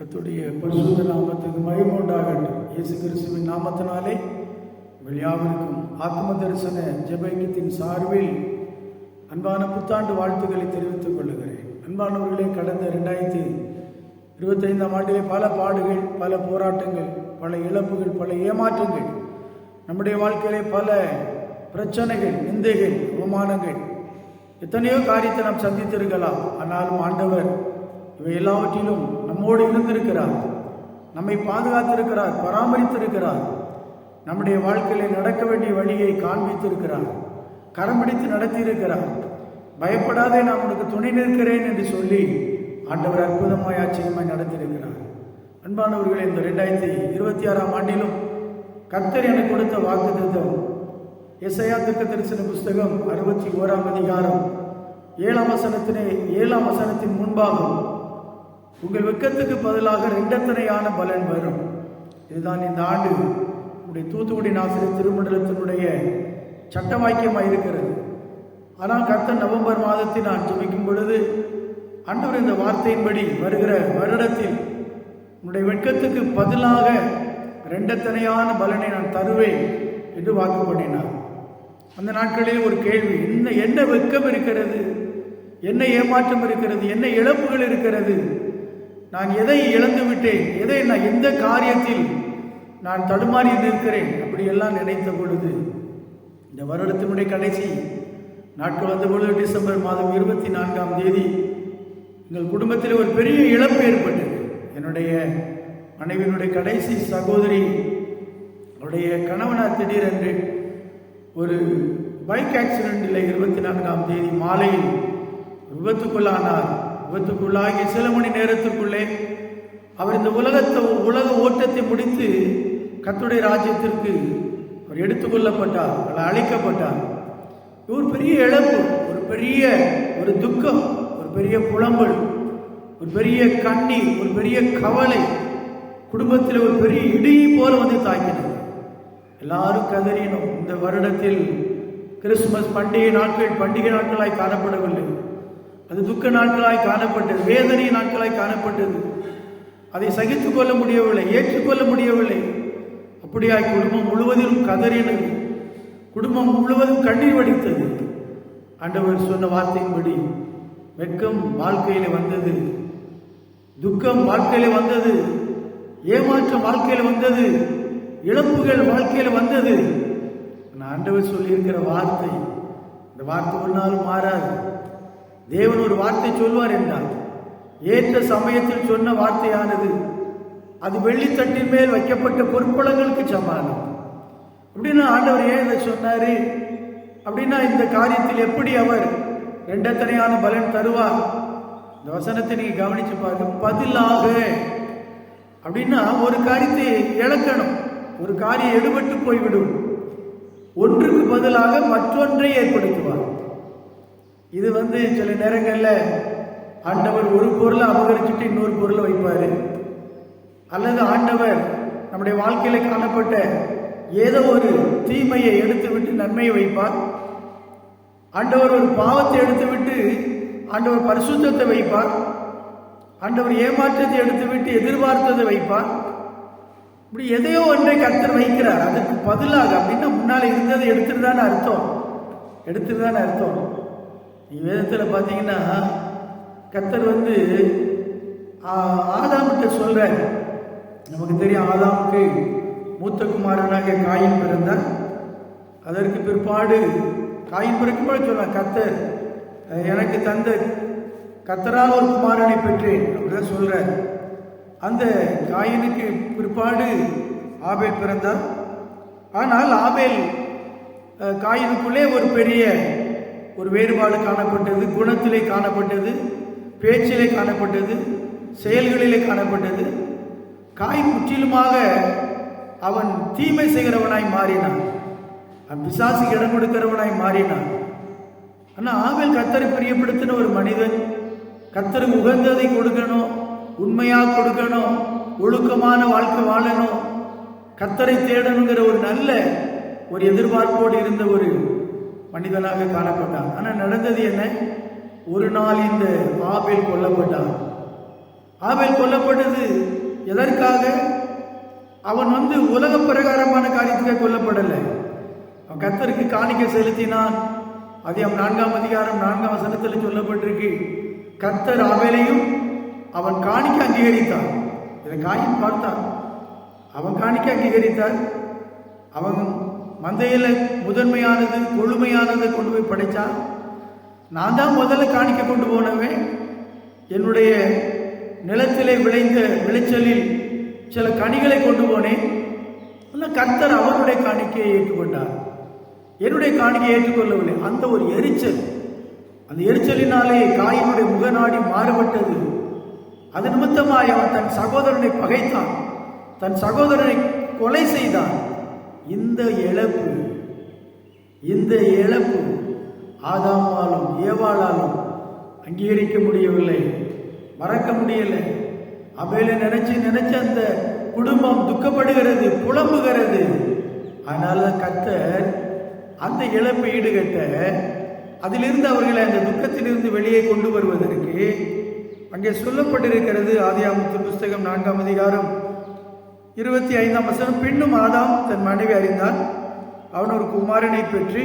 கர்த்தருடைய பரிசுத்த நாமத்துக்கு மகிமை உண்டாகட்டும். இயேசு கிறிஸ்துவின் நாமத்தினாலே உங்கள் யாவருக்கும் ஆத்ம தரிசன ஜெபத்தின் சார்பில் அன்பான புத்தாண்டு வாழ்த்துக்களை தெரிவித்துக் கொள்கிறேன். அன்பானவர்களே, கடந்த 2025 ஆண்டிலே பல பாடுகள், பல போராட்டங்கள், பல இழப்புகள், பல ஏமாற்றங்கள், நம்முடைய வாழ்க்கையிலே பல பிரச்சனைகள், நிந்தைகள், அவமானங்கள், எத்தனையோ காரியத்தை நாம் சந்தித்திருக்கலாம். ஆனாலும் ஆண்டவர் இவை எல்லாவற்றிலும் நம்மோடு இருந்திருக்கிறார், நம்மை பாதுகாத்திருக்கிறார், பராமரித்திருக்கிறார், நம்முடைய வாழ்க்கையிலே நடக்க வேண்டிய வழியை காண்பித்திருக்கிறார், கரம் பிடித்து நடத்தியிருக்கிறார். பயப்படாதே, நான் உனக்கு துணை நிற்கிறேன் என்று சொல்லி ஆண்டவர் அற்புதமாய் ஆச்சரியமாய் நடத்தியிருக்கிறார். அன்பானவர்களே, இந்த 2026 ஆண்டிலும் கர்த்தர் எனக்கு கொடுத்த வாக்குத்தத்தம் எசையா தீர்க்கதரிசன புஸ்தகம் 61 அதிகாரம் 7 வசனத்தின் முன்பாகும், உங்கள் வெட்கத்துக்கு பதிலாக இரண்டத்தனையான பலன் வரும். இதுதான் இந்த ஆண்டு உடைய தூத்துக்குடி ஆசிரியர் திருமண்டலத்தினுடைய சட்ட வாக்கியமாக இருக்கிறது. ஆனால் கர்த்தர் நவம்பர் மாதத்தில் நான் ஜெபிக்கும் பொழுது ஆண்டவர் இந்த வார்த்தையின்படி வருகிற வருடத்தில் உன்னுடைய வெட்கத்துக்கு பதிலாக இரண்டத்தனையான பலனை நான் தருவேன் என்று வாக்கு பண்ணினார். அந்த நாட்களில் ஒரு கேள்வி, என்ன வெட்கம் இருக்கிறது, என்ன ஏமாற்றம் இருக்கிறது, என்ன இழப்புகள் இருக்கிறது, நான் எதை இழந்து விட்டேன், நான் எந்த காரியத்தில் நான் தடுமாறி நிற்கிறேன், அப்படியெல்லாம் நினைத்த பொழுது இந்த வருடத்தினுடைய கடைசி நாட்கள் வந்த பொழுது டிசம்பர் மாதம் 24ஆம் தேதி எங்கள் குடும்பத்தில் ஒரு பெரிய இழப்பு ஏற்பட்டது. என்னுடைய மனைவியினுடைய கடைசி சகோதரி, அவருடைய கணவனார் திடீரென்று ஒரு பைக் ஆக்சிடென்ட்டில் 24ஆம் தேதி மாலையில் விபத்துக்குள்ளானார். விபத்துக்குள்ளாகி சில மணி நேரத்துக்குள்ளே அவர் இந்த உலக ஓட்டத்தை முடித்து கர்த்தருடைய ராஜ்யத்திற்கு அவர் எடுத்துக்கொள்ளப்பட்டார், அழைக்கப்பட்டார். ஒரு பெரிய இழப்பு, ஒரு துக்கம், ஒரு பெரிய புலம்பல், ஒரு பெரிய கண்ணீர், ஒரு பெரிய கவலை குடும்பத்தில் ஒரு பெரிய இடி போல வந்து தாக்கினது. எல்லாரும் கதறினோம். இந்த வருடத்தில் கிறிஸ்துமஸ் பண்டிகை நாட்களாய் காணப்படவில்லை, அது துக்க நாட்களாய் காணப்பட்டது, வேதனை நாட்களாய் காணப்பட்டது. அதை சகித்துக் கொள்ள முடியவில்லை, ஏற்றுக்கொள்ள முடியவில்லை. அப்படியாய் குடும்பம் முழுவதிலும் கதறினது, குடும்பம் முழுவதும் கண்ணீர் வடித்தது. ஆண்டவர் சொன்ன வார்த்தையின்படி வெட்கம் வாழ்க்கையில வந்தது, துக்கம் வாழ்க்கையில வந்தது, ஏமாற்றம் வாழ்க்கையில வந்தது, இழப்புகள் வாழ்க்கையில வந்தது. ஆண்டவர் சொல்லியிருக்கிற வார்த்தை, இந்த வார்த்தை ஒரு நாள் மாறாது. தேவன் ஒரு வார்த்தை சொல்வார் என்றால் ஏற்ற சமயத்தில் சொன்ன வார்த்தையானது அது வெள்ளித்தட்டின் மேல் வைக்கப்பட்ட பொற்பளங்களுக்கு சமானம். அப்படின்னா ஆண்டவர் ஏன் இதை சொன்னாரு அப்படின்னா, இந்த காரியத்தில் எப்படி அவர் இரண்டத்தனையான பலன் தருவார்? இந்த வசனத்தை நீங்க கவனிச்சு பாருங்க. பதிலாக அப்படின்னா ஒரு காரியத்தை இழக்கணும், ஒரு காரியம் எடுபட்டு போய்விடும், ஒன்றுக்கு பதிலாக மற்றொன்றை ஏற்படுத்துவார். இது சில நேரங்களில் ஆண்டவர் ஒரு பொருளை அபகரிச்சுட்டு இன்னொரு பொருளை வைப்பாரு, அல்லது ஆண்டவர் நம்முடைய வாழ்க்கையில காணப்பட்ட ஏதோ ஒரு தீமையை எடுத்துவிட்டு நன்மையை வைப்பார். ஆண்டவர் ஒரு பாவத்தை எடுத்துவிட்டு ஆண்டவர் பரிசுத்தத்தை வைப்பார். ஆண்டவர் ஏமாற்றத்தை எடுத்துவிட்டு எதிர்பார்த்ததை வைப்பார். இப்படி எதையோ ஒன்றை கர்த்தர் வைக்கிறார். அதுக்கு பதிலாக அப்படின்னா முன்னால இருந்ததை எடுத்துட்டுதானே அர்த்தம். வேதத்தில் பார்த்தீங்கன்னா கர்த்தர் ஆதாமுக்கு சொல்ற, நமக்கு தெரியும் ஆதாமுக்கு மூத்த குமாரனாக காயின் பிறந்தார். அதற்கு பிற்பாடு காயின் பிறக்கும்போது சொல்றார், கர்த்தர் எனக்கு தந்த கர்த்தரால் ஒரு குமாரனை பெற்றேன் அப்படிதான் சொல்ற. அந்த காயினுக்கு பிற்பாடு ஆபேல் பிறந்தார். ஆனால் ஆபேல் காயினுக்குள்ளே ஒரு பெரிய வேறுபாடு காணப்பட்டது, குணத்திலே காணப்பட்டது, பேச்சிலே காணப்பட்டது, செயல்களிலே காணப்பட்டது. காயின் முற்றிலுமாக அவன் தீமை செய்கிறவனாய் மாறினான், பிசாசுக்கு இடம் கொடுக்கிறவனாய் மாறினான். ஆனா ஆபேல் கர்த்தரை பிரியப்படுத்தின ஒரு மனிதன், கர்த்தருக்கு உகந்ததை கொடுக்கணும், உண்மையாக கொடுக்கணும், ஒழுக்கமான வாழ்க்கை வாழணும், கர்த்தரை தேடணுங்கிற ஒரு நல்ல எதிர்பார்ப்போடு இருந்த ஒரு மனிதனாக காணப்பட்டான். ஆனால் நடந்தது என்ன? ஒரு நாள் இந்த ஆபேல் கொல்லப்பட்டான். ஆபேல் கொல்லப்பட்டது எதற்காக? அவன் உலக பிரகாரமான காரியத்துக்கு கொல்லப்படலை. அவன் கர்த்தருக்கு காணிக்கை செலுத்தினான். அதிகாரம் 4ஆம் அதிகாரம் 4ஆம் வசனத்தில் சொல்லப்பட்டிருக்கு, கர்த்தர் ஆபேலையும் அவன் காணிக்கை அங்கீகரித்தான். இதை காயின் பார்த்தான். அவன் காணிக்கை அங்கீகரித்தார். அவன் மந்தையில முதன்மையானது கொழுமையானதை கொண்டு போய் படைச்சான். நான் தான் முதல்ல காணிக்கை கொண்டு போனவன். என்னுடைய நிலத்திலே விளைந்த விளைச்சலில் சில கனிகளை கொண்டு போனேன். கர்த்தர் அவருடைய காணிக்கையை ஏற்றுக்கொண்டார், என்னுடைய காணிக்கையை ஏற்றுக்கொள்ளவில்லை. அந்த ஒரு எரிச்சல், அந்த எரிச்சலினாலே காயினுடைய முகநாடி மாறுபட்டது. அது நிமித்தமாய் அவன் தன் சகோதரனை பகைத்தான், தன் சகோதரனை கொலை செய்தான். இந்த இழப்பு ஆதாமாலும் ஏவாளாலும் அங்கீகரிக்க முடியவில்லை, மறக்க முடியலை. ஆபேலை நினைச்சு அந்த குடும்பம் துக்கப்படுகிறது, புலம்புகிறது. அதனால கர்த்தர் அந்த இழப்பை ஈடுகட்ட, அதிலிருந்து அவர்களை அந்த துக்கத்திலிருந்து வெளியே கொண்டு வருவதற்கு அங்கே சொல்லப்பட்டிருக்கிறது. ஆதியாகமத்தின் புஸ்தகம் 4ஆம் அதிகாரம் 25ஆம் வசனம், பின்னும் ஆதாம் தன் மனைவி அறிந்தான், அவன் ஒரு குமாரனை பெற்று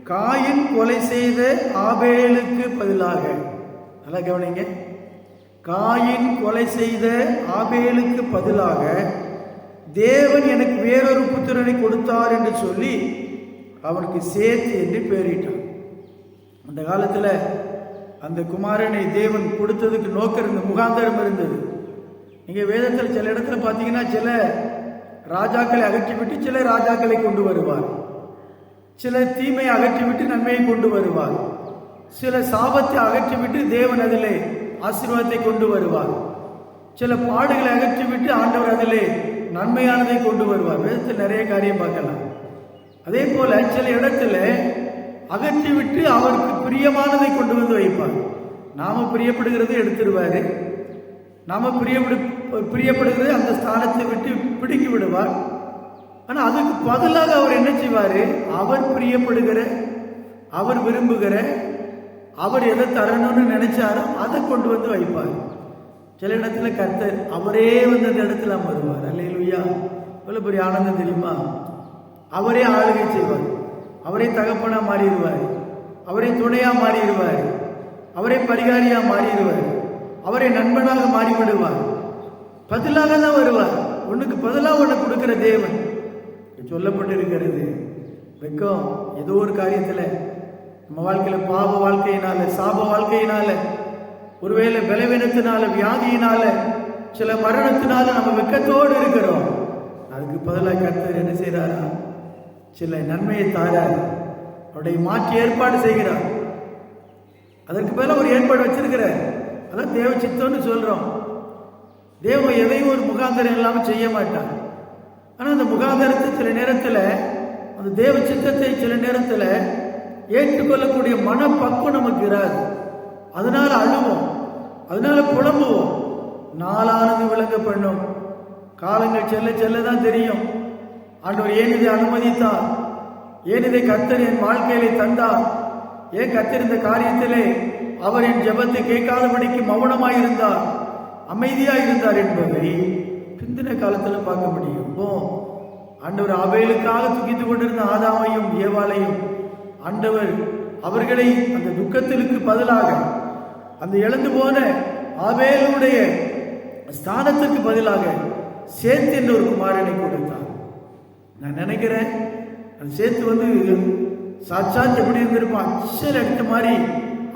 காயின் கொலை செய்த ஆபேலுக்கு பதிலாக, நல்லா கவனிங்க, காயின் கொலை செய்த ஆபேலுக்கு பதிலாக தேவன் எனக்கு வேறொரு புத்திரனை கொடுத்தார் என்று சொல்லி அவனுக்கு சேத் என்று பெயரிட்டான். அந்த காலத்தில் அந்த குமாரனை தேவன் கொடுத்ததுக்கு நோக்கம் இருந்தது, முகாந்தரம் இருந்தது. நீங்கள் வேதத்தில் சில இடத்துல பார்த்தீங்கன்னா சில ராஜாக்களை அகற்றிவிட்டு சில ராஜாக்களை கொண்டு வருவார், சில தீமையை அகற்றிவிட்டு நன்மையை கொண்டு வருவார், சில சாபத்தை அகற்றிவிட்டு தேவன் அதிலே ஆசீர்வாதத்தை கொண்டு வருவார், சில பாடுகளை அகற்றிவிட்டு ஆண்டவர் அதிலே நன்மையானதை கொண்டு வருவார். வேதத்தில் நிறைய காரியம் பார்க்கலாம். அதே போல சில இடத்துல அகற்றிவிட்டு அவருக்கு பிரியமானதை கொண்டு வந்து வைப்பார். நாம பிரியப்படுகிறதை எடுத்துடுவாரு, நாம பிரியப்படுகிறது அந்த ஸ்தானத்தை விட்டு பிடுங்கி விடுவார். ஆனால் அதுக்கு பதிலாக அவர் என்ன செய்வார்? அவர் பிரியப்படுகிற, அவர் விரும்புகிற, அவர் எதை தரணும்னு நினைச்சாரோ அதை கொண்டு வந்து வைப்பார். சில இடத்துல கர்த்தர் அவரே அந்த இடத்துல வருவார். அல்லேலூயா! இவ்வளவு பெரிய ஆனந்தம் தெரியுமா? அவரே ஆளுகை செய்வார், அவரே தகப்பனா மாறிடுவார், அவரே துணையா மாறிடுவார், அவரே பரிகாரியா மாறிடுவார், அவரை நண்பனாக மாறிவிடுவார். பதிலாக தான் வருவார். ஒன்றுக்கு பதிலாக ஒன்று கொடுக்கிற தேவன் சொல்லப்பட்டிருக்கிறது. வெக்கம் ஏதோ ஒரு காரியத்தில் நம்ம வாழ்க்கையில பாவ வாழ்க்கையினால, சாப வாழ்க்கையினால, ஒருவேளை பலவீனத்தினால, வியாதியினால, சில மரணத்தினால நம்ம வெக்கத்தோடு இருக்கிறோம். அதுக்கு பதிலாக கர்த்தர் என்ன செய்யறாரா? சில நன்மையை தாரார், அவருடைய மாற்றி ஏற்பாடு செய்கிறார். அதற்கு பதிலாக ஒரு ஏற்பாடு வச்சிருக்கிறார். அதான் தேவ சித்தம்னு சொல்றோம். தேவன் எதையும் ஒரு முகாந்தரம் இல்லாமல் செய்ய மாட்டார். ஆனால் அந்த முகாந்தரத்தை சில நேரத்தில், அந்த தேவ சித்தத்தை சில நேரத்தில் ஏற்றுக்கொள்ளக்கூடிய மனப்பக்குவம் நமக்கு இராது. அதனால அழுவோம், அதனால புலம்புவோம். நாளானது விளங்க பண்ணும். காலங்கள் செல்ல செல்ல தான் தெரியும் ஆண்டவர் ஏன் இதை அனுமதித்தார், ஏன் இதை கர்த்தர் என் வாழ்க்கையிலே தந்தார், ஏன் கர்த்தர் இந்த காரியத்திலே அவர் என் ஜெபத்தை கேட்காதபடிக்கு மௌனமாயிருந்தார், அமைதியாயிருந்தார் என்பதை பிந்தின காலத்தில் பார்க்க முடியும். ஆண்டவர் ஆபேலுக்காக துக்கித்துக் கொண்டிருந்த ஆதாமையும் ஏவாளையும் ஆண்டவர் அவர்களை அந்த துக்கத்திற்கு பதிலாக, அந்த இழந்து போன ஆபேலுடைய ஸ்தானத்திற்கு பதிலாக சேத் என்ற ஒரு குமாரனை கொடுத்தார். நான் நினைக்கிறேன் அந்த சேத்து சாட்சாத் எப்படி இருந்திருப்பான்? சில எடுத்த மாதிரி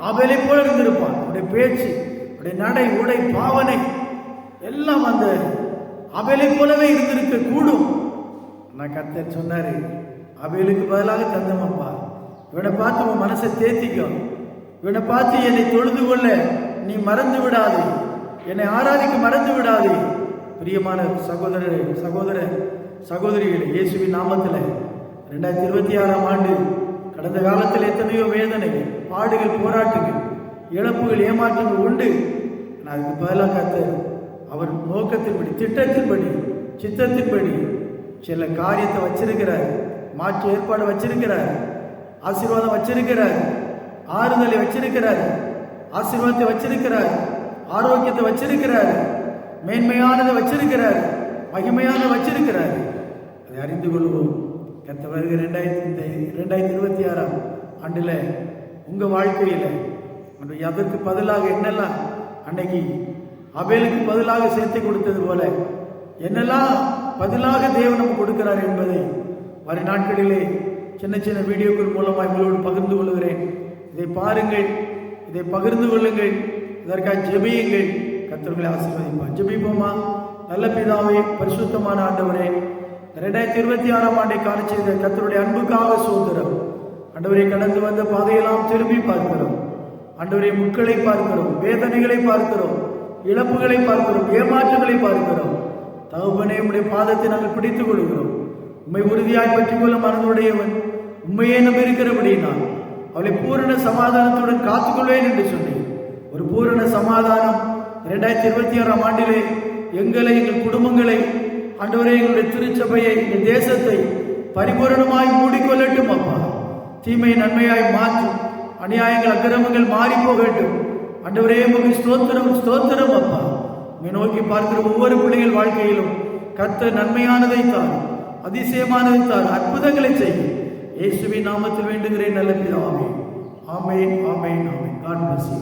ஆபேலை போல இருந்திருப்பான். அவருடைய பேச்சு, அவருடைய நடை, உடை, பாவனை எல்லாம் அந்த ஆபேலை போலவே இருந்திருக்க கூடும். நான் கர்த்தர் சொன்னாரு, ஆபேலுக்கு பதிலாக தந்தமப்பா, இவனை பார்த்து உன் மனசை தேத்திக்கும், இவனை பார்த்து என்னை தொழுது கொள்ள நீ மறந்து விடாது, என்னை ஆராதிக்க மறந்து விடாது. பிரியமான சகோதரிகளே, இயேசுவின் நாமத்தில் 2026ஆம் ஆண்டு கடந்த காலத்தில் எத்தனையோ வேதனை, பாடுகள், போராட்டங்கள், இழப்புகள், ஏமாற்றங்கள் உண்டு. ஆனால் அதுக்கு பதிலாக கர்த்தர் அவர் நோக்கத்தின்படி, திட்டத்தின்படி, சித்தத்தின்படி சில காரியத்தை வச்சிருக்கிறார், மாற்று ஏற்பாடு வச்சிருக்கிறார், ஆசீர்வாதம் வச்சிருக்கிறார், ஆறுதலை வச்சிருக்கிறார், ஆசீர்வாதத்தை வச்சிருக்கிறார், ஆரோக்கியத்தை வச்சிருக்கிறாரு, மேன்மையானதை வச்சிருக்கிறாரு, மகிமையான வச்சிருக்கிறாரு. அதை அறிந்து கொள்வோம். கர்த்தர் வருகிற 2026 ஆண்டுல உங்க வாழ்க்கையில அதற்கு பதிலாக என்னெல்லாம் அன்னைக்கு அபேலுக்கு பதிலாக சேர்த்து கொடுத்தது போல என்னெல்லாம் பதிலாக தேவன் நமக்கு கொடுக்கிறார் என்பதை வரும் நாட்களிலே சின்ன சின்ன வீடியோக்கள் மூலமாக உங்களோடு பகிர்ந்து கொள்கிறேன். இதை பாருங்கள், இதை பகிர்ந்து கொள்ளுங்கள், இதற்காக ஜெபியுங்கள். கர்த்தர்களை ஆசீர்வதிப்பார். ஜெபிப்போமா? நல்ல பிதாவே, பரிசுத்தமான ஆண்டவரே, 2026 ஆண்டை காண செய்த கர்த்தருடைய அன்புக்காக சோதரம். ஆண்டவரை கடந்து வந்த பாதையெல்லாம் திரும்பி பார்க்கிறோம். ஆண்டவரை முட்களை பார்க்கிறோம், வேதனைகளை பார்க்கிறோம், இழப்புகளை பார்க்கிறோம், ஏமாற்றங்களை பார்க்கிறோம். தகப்பனே, உம்முடைய பாதத்தை நாங்கள் பிடித்துக் கொள்கிறோம். உண்மை உறுதியாய் பற்றிக் கொள்ள மனதுடையவன், உண்மையே நம்பியிருக்கிறபடியினால் அவளை பூரண சமாதானத்துடன் காத்துக்கொள்வேன் என்று சொன்னேன். ஒரு பூரண சமாதானம் 2026 ஆண்டிலே எங்களை, எங்கள் குடும்பங்களை, ஆண்டவரே, எங்களுடைய திருச்சபையை, எங்கள் தேசத்தை பரிபூரணமாய் மூடிக்கொள்ளட்டும். அப்பா, தீமை நன்மையாய் மாற்றும், அநியாயங்கள் அக்கிரமங்கள் மாறி போகட்டும். ஆண்டவரே, உமக்கு ஸ்தோத்திரம், ஸ்தோத்திரம். அப்பா, உம்மை நோக்கி பார்க்கிற ஒவ்வொரு பிள்ளைகள் வாழ்க்கையிலும் கர்த்தர் நன்மையானதை தான், அதிசயமானதை தான், அற்புதங்களை செய்யும். இயேசுவின் நாமத்தில் வேண்டுகிறேன் நல்ல பிதாவே. ஆமென், ஆமென், ஆமென். God bless you.